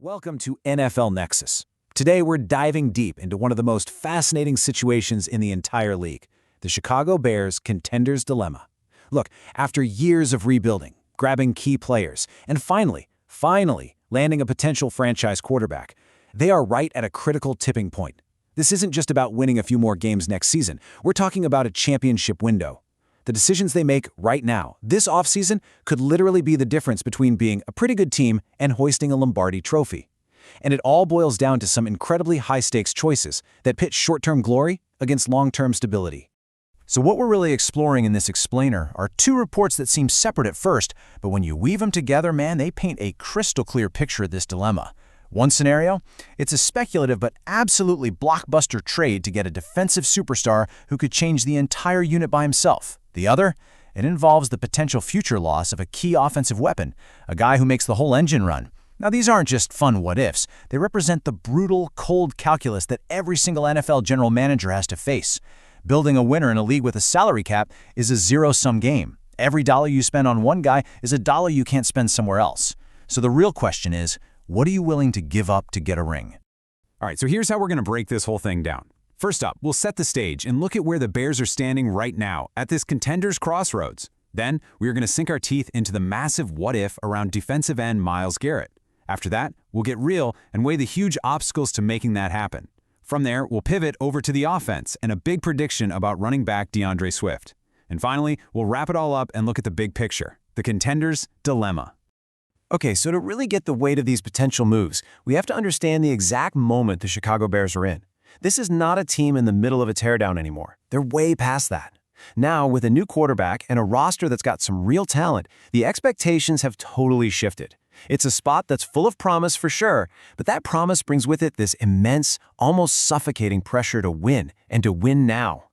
Welcome to NFL Nexus. Today we're diving deep into one of the most fascinating situations in the entire league, the Chicago Bears contenders dilemma. Look, after years of rebuilding, grabbing key players, and finally landing a potential franchise quarterback, they are right at a critical tipping point. This isn't just about winning a few more games next season. We're talking about a championship window. The decisions they make right now, this offseason, could literally be the difference between being a pretty good team and hoisting a Lombardi trophy. And it all boils down to some incredibly high-stakes choices that pit short-term glory against long-term stability. So what we're really exploring in this explainer are two reports that seem separate at first, but when you weave them together, man, they paint a crystal-clear picture of this dilemma. One scenario, it's a speculative but absolutely blockbuster trade to get a defensive superstar who could change the entire unit by himself. The other, it involves the potential future loss of a key offensive weapon, a guy who makes the whole engine run. Now, these aren't just fun what-ifs. They represent the brutal, cold calculus that every single NFL general manager has to face. Building a winner in a league with a salary cap is a zero-sum game. Every dollar you spend on one guy is a dollar you can't spend somewhere else. So the real question is, what are you willing to give up to get a ring? All right, so here's how we're going to break this whole thing down. First up, we'll set the stage and look at where the Bears are standing right now at this contender's crossroads. Then, we are going to sink our teeth into the massive what-if around defensive end Myles Garrett. After that, we'll get real and weigh the huge obstacles to making that happen. From there, we'll pivot over to the offense and a big prediction about running back DeAndre Swift. And finally, we'll wrap it all up and look at the big picture, the contender's dilemma. Okay, so to really get the weight of these potential moves, we have to understand the exact moment the Chicago Bears are in. This is not a team in the middle of a teardown anymore. They're way past that. Now, with a new quarterback and a roster that's got some real talent, the expectations have totally shifted. It's a spot that's full of promise for sure, but that promise brings with it this immense, almost suffocating pressure to win, and to win now.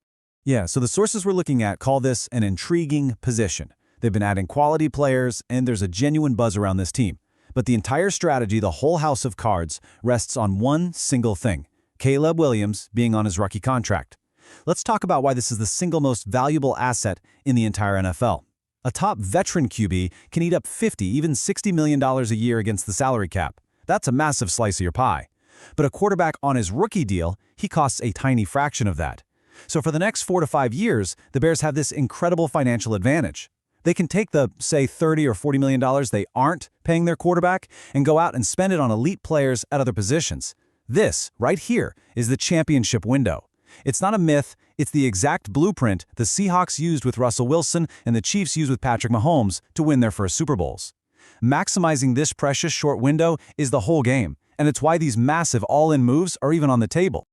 Yeah, so the sources we're looking at call this an intriguing position. They've been adding quality players, and there's a genuine buzz around this team. But the entire strategy, the whole house of cards, rests on one single thing: Caleb Williams being on his rookie contract. Let's talk about why this is the single most valuable asset in the entire NFL. A top veteran QB can eat up $50, even $60 million a year against the salary cap. That's a massive slice of your pie. But a quarterback on his rookie deal, he costs a tiny fraction of that. So for the next 4 to 5 years, the Bears have this incredible financial advantage. They can take the, say, $30 or $40 million they aren't paying their quarterback and go out and spend it on elite players at other positions. This, right here, is the championship window. It's not a myth, it's the exact blueprint the Seahawks used with Russell Wilson and the Chiefs used with Patrick Mahomes to win their first Super Bowls. Maximizing this precious short window is the whole game, and it's why these massive all-in moves are even on the table.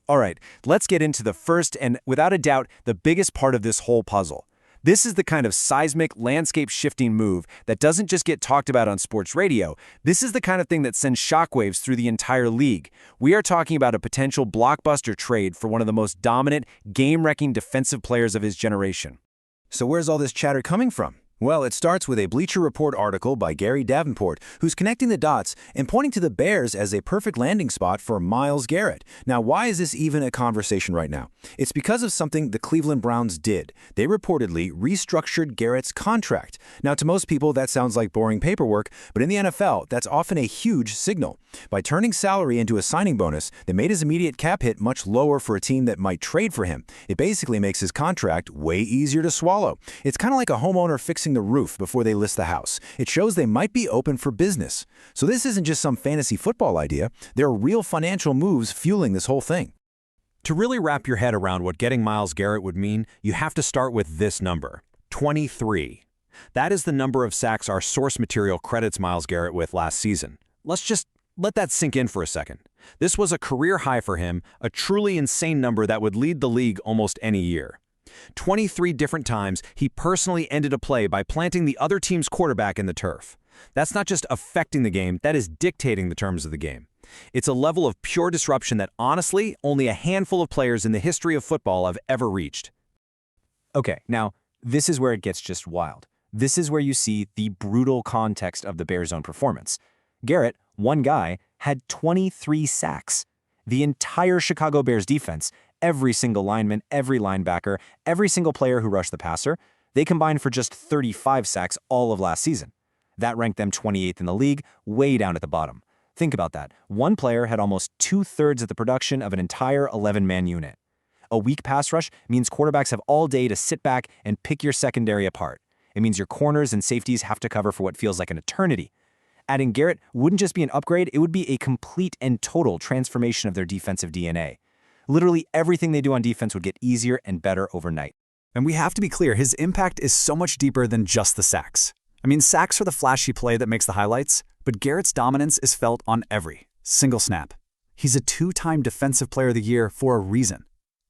All right, let's get into the first and, without a doubt, the biggest part of this whole puzzle. This is the kind of seismic, landscape-shifting move that doesn't just get talked about on sports radio. This is the kind of thing that sends shockwaves through the entire league. We are talking about a potential blockbuster trade for one of the most dominant, game-wrecking defensive players of his generation. So where's all this chatter coming from? Well, it starts with a Bleacher Report article by Gary Davenport, who's connecting the dots and pointing to the Bears as a perfect landing spot for Myles Garrett. Now, why is this even a conversation right now? It's because of something the Cleveland Browns did. They reportedly restructured Garrett's contract. Now, to most people, that sounds like boring paperwork, but in the NFL, that's often a huge signal. By turning salary into a signing bonus, they made his immediate cap hit much lower for a team that might trade for him. It basically makes his contract way easier to swallow. It's kind of like a homeowner fixing the roof before they list the house. It shows they might be open for business. So this isn't just some fantasy football idea. There are real financial moves fueling this whole thing. To really wrap your head around what getting Myles Garrett would mean, you have to start with this number, 23. That is the number of sacks our source material credits Myles Garrett with last season. Let's just let that sink in for a second. This was a career high for him, a truly insane number that would lead the league almost any year. 23 different times, he personally ended a play by planting the other team's quarterback in the turf. That's not just affecting the game, that is dictating the terms of the game. It's a level of pure disruption that honestly, only a handful of players in the history of football have ever reached. Okay, now, this is where it gets just wild. This is where you see the brutal context of the Bears' own performance. Garrett, one guy, had 23 sacks. The entire Chicago Bears defense, every single lineman, every linebacker, every single player who rushed the passer, they combined for just 35 sacks all of last season. That ranked them 28th in the league, way down at the bottom. Think about that. One player had almost 2/3 of the production of an entire 11-man unit. A weak pass rush means quarterbacks have all day to sit back and pick your secondary apart. It means your corners and safeties have to cover for what feels like an eternity. Adding Garrett wouldn't just be an upgrade, it would be a complete and total transformation of their defensive DNA. Literally everything they do on defense would get easier and better overnight. And we have to be clear, his impact is so much deeper than just the sacks. I mean, sacks are the flashy play that makes the highlights, but Garrett's dominance is felt on every single snap. He's a 2-time Defensive Player of the Year for a reason.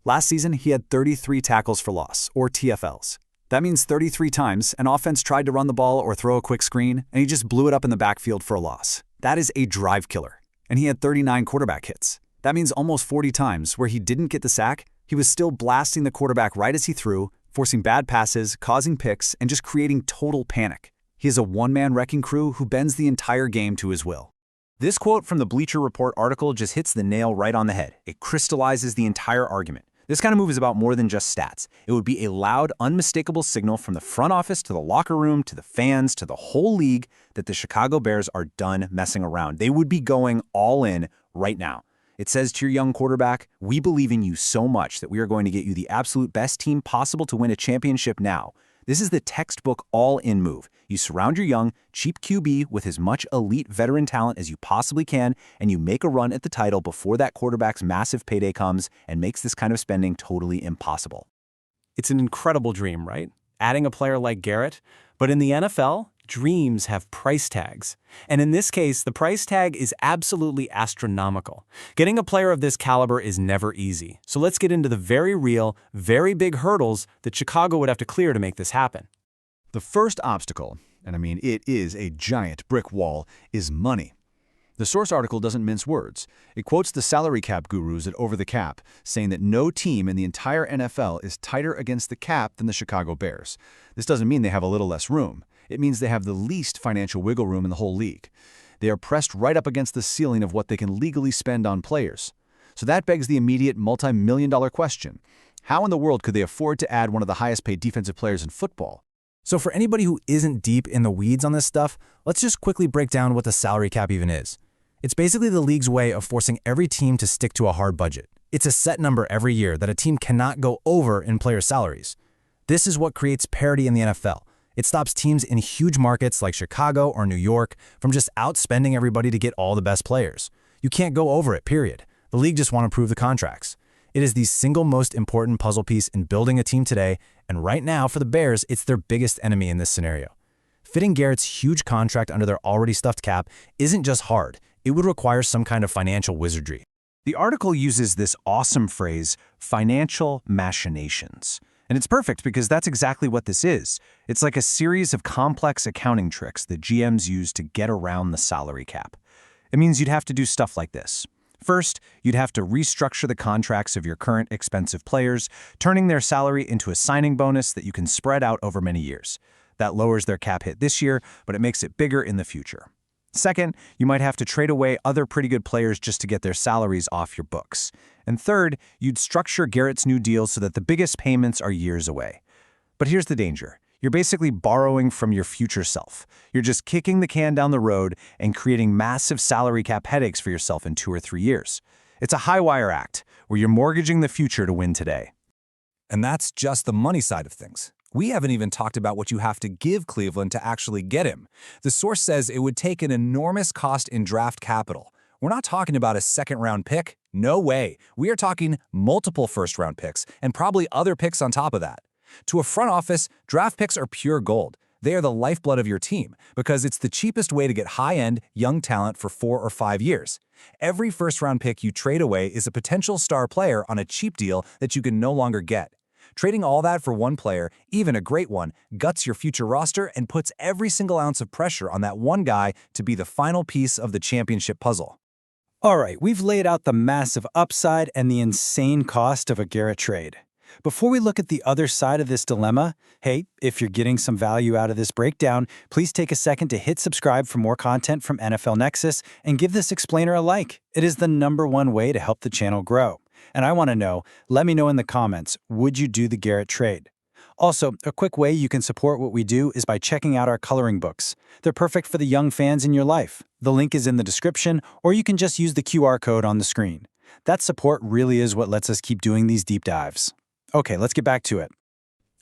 Last season, he had 33 tackles for loss, or TFLs. That means 33 times an offense tried to run the ball or throw a quick screen, and he just blew it up in the backfield for a loss. That is a drive killer. And he had 39 quarterback hits. That means almost 40 times where he didn't get the sack, he was still blasting the quarterback right as he threw, forcing bad passes, causing picks, and just creating total panic. He is a one-man wrecking crew who bends the entire game to his will. This quote from the Bleacher Report article just hits the nail right on the head. It crystallizes the entire argument. This kind of move is about more than just stats. It would be a loud, unmistakable signal from the front office to the locker room to the fans to the whole league that the Chicago Bears are done messing around. They would be going all in right now. It says to your young quarterback, we believe in you so much that we are going to get you the absolute best team possible to win a championship now. This is the textbook all-in move. You surround your young, cheap QB with as much elite veteran talent as you possibly can, and you make a run at the title before that quarterback's massive payday comes and makes this kind of spending totally impossible. It's an incredible dream, right? Adding a player like Garrett. But in the NFL, dreams have price tags. And in this case, the price tag is absolutely astronomical. Getting a player of this caliber is never easy. So let's get into the very real, very big hurdles that Chicago would have to clear to make this happen. The first obstacle, and I mean it is a giant brick wall, is money. The source article doesn't mince words. It quotes the salary cap gurus at Over the Cap, saying that no team in the entire NFL is tighter against the cap than the Chicago Bears. This doesn't mean they have a little less room. It means they have the least financial wiggle room in the whole league. They are pressed right up against the ceiling of what they can legally spend on players. So that begs the immediate multi-million-dollar question. How in the world could they afford to add one of the highest-paid defensive players in football? So for anybody who isn't deep in the weeds on this stuff, let's just quickly break down what the salary cap even is. It's basically the league's way of forcing every team to stick to a hard budget. It's a set number every year that a team cannot go over in player salaries. This is what creates parity in the NFL. It stops teams in huge markets like Chicago or New York from just outspending everybody to get all the best players. You can't go over it, period. The league just want to prove the contracts. It is the single most important puzzle piece in building a team today, and right now for the Bears, it's their biggest enemy in this scenario. Fitting Garrett's huge contract under their already stuffed cap isn't just hard. It would require some kind of financial wizardry. The article uses this awesome phrase, financial machinations. And it's perfect because that's exactly what this is. It's like a series of complex accounting tricks that GMs use to get around the salary cap. It means you'd have to do stuff like this. First, you'd have to restructure the contracts of your current expensive players, turning their salary into a signing bonus that you can spread out over many years. That lowers their cap hit this year, but it makes it bigger in the future. Second, you might have to trade away other pretty good players just to get their salaries off your books. And third, you'd structure Garrett's new deal so that the biggest payments are years away. But here's the danger. You're basically borrowing from your future self. You're just kicking the can down the road and creating massive salary cap headaches for yourself in 2 or 3 years. It's a high-wire act where you're mortgaging the future to win today. And that's just the money side of things. We haven't even talked about what you have to give Cleveland to actually get him. The source says it would take an enormous cost in draft capital. We're not talking about a second-round pick. No way. We are talking multiple first-round picks and probably other picks on top of that. To a front office, draft picks are pure gold. They are the lifeblood of your team because it's the cheapest way to get high-end, young talent for 4 or 5 years. Every first-round pick you trade away is a potential star player on a cheap deal that you can no longer get. Trading all that for one player, even a great one, guts your future roster and puts every single ounce of pressure on that one guy to be the final piece of the championship puzzle. All right, we've laid out the massive upside and the insane cost of a Garrett trade. Before we look at the other side of this dilemma, hey, if you're getting some value out of this breakdown, please take a second to hit subscribe for more content from NFL Nexus and give this explainer a like. It is the #1 way to help the channel grow. And I want to know, let me know in the comments, would you do the Garrett trade? Also, a quick way you can support what we do is by checking out our coloring books. They're perfect for the young fans in your life. The link is in the description, or you can just use the QR code on the screen. That support really is what lets us keep doing these deep dives. Okay, let's get back to it.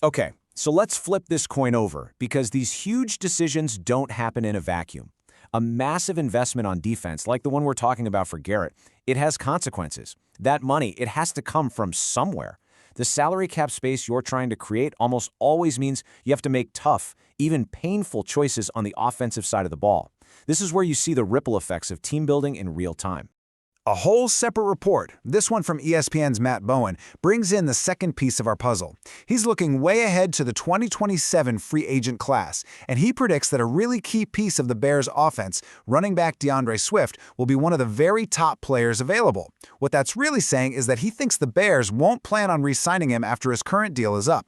Okay, so let's flip this coin over, because these huge decisions don't happen in a vacuum. A massive investment on defense, like the one we're talking about for Garrett, it has consequences. That money, it has to come from somewhere. The salary cap space you're trying to create almost always means you have to make tough, even painful choices on the offensive side of the ball. This is where you see the ripple effects of team building in real time. A whole separate report, this one from ESPN's Matt Bowen, brings in the second piece of our puzzle. He's looking way ahead to the 2027 free agent class, and he predicts that a really key piece of the Bears' offense, running back DeAndre Swift, will be one of the very top players available. What that's really saying is that he thinks the Bears won't plan on re-signing him after his current deal is up.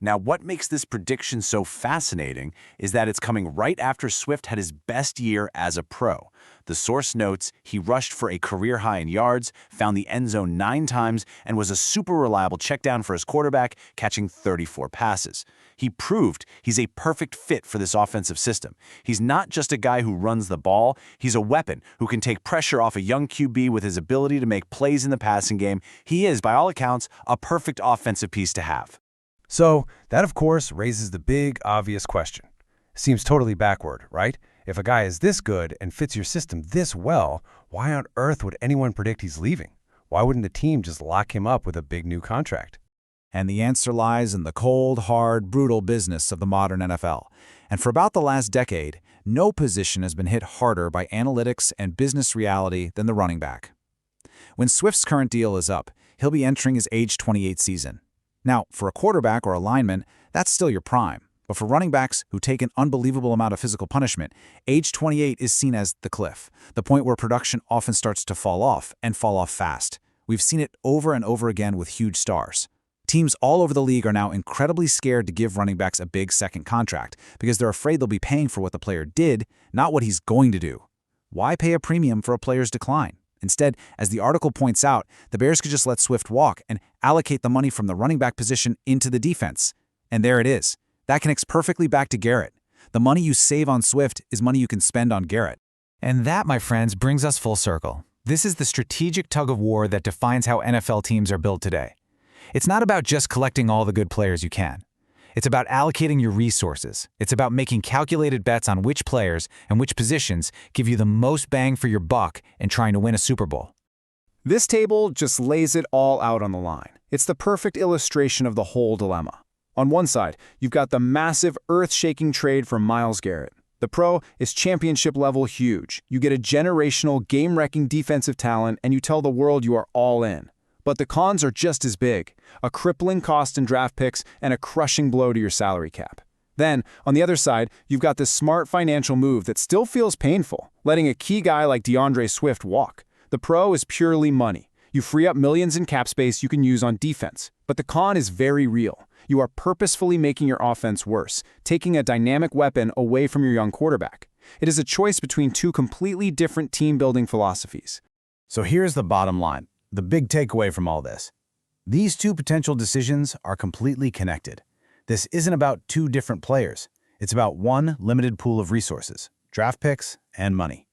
Now, what makes this prediction so fascinating is that it's coming right after Swift had his best year as a pro. The source notes he rushed for a career high in yards, found the end zone 9 times, and was a super reliable checkdown for his quarterback, catching 34 passes. He proved he's a perfect fit for this offensive system. He's not just a guy who runs the ball, he's a weapon who can take pressure off a young QB with his ability to make plays in the passing game. He is, by all accounts, a perfect offensive piece to have. So, that of course raises the big, obvious question. Seems totally backward, right? If a guy is this good and fits your system this well, why on earth would anyone predict he's leaving? Why wouldn't a team just lock him up with a big new contract? And the answer lies in the cold, hard, brutal business of the modern NFL. And for about the last decade, no position has been hit harder by analytics and business reality than the running back. When Swift's current deal is up, he'll be entering his age 28 season. Now, for a quarterback or a lineman, that's still your prime. But for running backs who take an unbelievable amount of physical punishment, age 28 is seen as the cliff, the point where production often starts to fall off, and fall off fast. We've seen it over and over again with huge stars. Teams all over the league are now incredibly scared to give running backs a big second contract because they're afraid they'll be paying for what the player did, not what he's going to do. Why pay a premium for a player's decline? Instead, as the article points out, the Bears could just let Swift walk and allocate the money from the running back position into the defense. And there it is. That connects perfectly back to Garrett. The money you save on Swift is money you can spend on Garrett. And that, my friends, brings us full circle. This is the strategic tug-of-war that defines how NFL teams are built today. It's not about just collecting all the good players you can. It's about allocating your resources. It's about making calculated bets on which players and which positions give you the most bang for your buck and trying to win a Super Bowl. This table just lays it all out on the line. It's the perfect illustration of the whole dilemma. On one side, you've got the massive, earth-shaking trade for Myles Garrett. The pro is championship-level huge. You get a generational, game-wrecking defensive talent, and you tell the world you are all in. But the cons are just as big, a crippling cost in draft picks and a crushing blow to your salary cap. Then, on the other side, you've got this smart financial move that still feels painful, letting a key guy like DeAndre Swift walk. The pro is purely money. You free up millions in cap space you can use on defense. But the con is very real. You are purposefully making your offense worse, taking a dynamic weapon away from your young quarterback. It is a choice between two completely different team-building philosophies. So here's the bottom line. The big takeaway from all this. These two potential decisions are completely connected. This isn't about two different players. It's about one limited pool of resources, draft picks and money.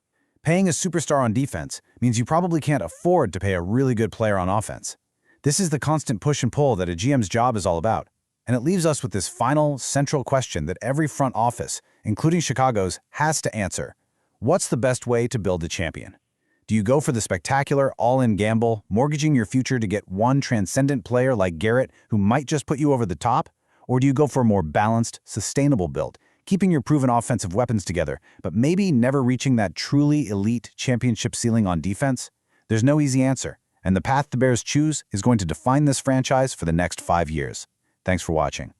Paying a superstar on defense means you probably can't afford to pay a really good player on offense. This is the constant push and pull that a GM's job is all about. And it leaves us with this final, central question that every front office, including Chicago's, has to answer. What's the best way to build a champion? Do you go for the spectacular, all-in gamble, mortgaging your future to get one transcendent player like Garrett who might just put you over the top? Or do you go for a more balanced, sustainable build, keeping your proven offensive weapons together, but maybe never reaching that truly elite championship ceiling on defense? There's no easy answer, and the path the Bears choose is going to define this franchise for the next 5 years. Thanks for watching.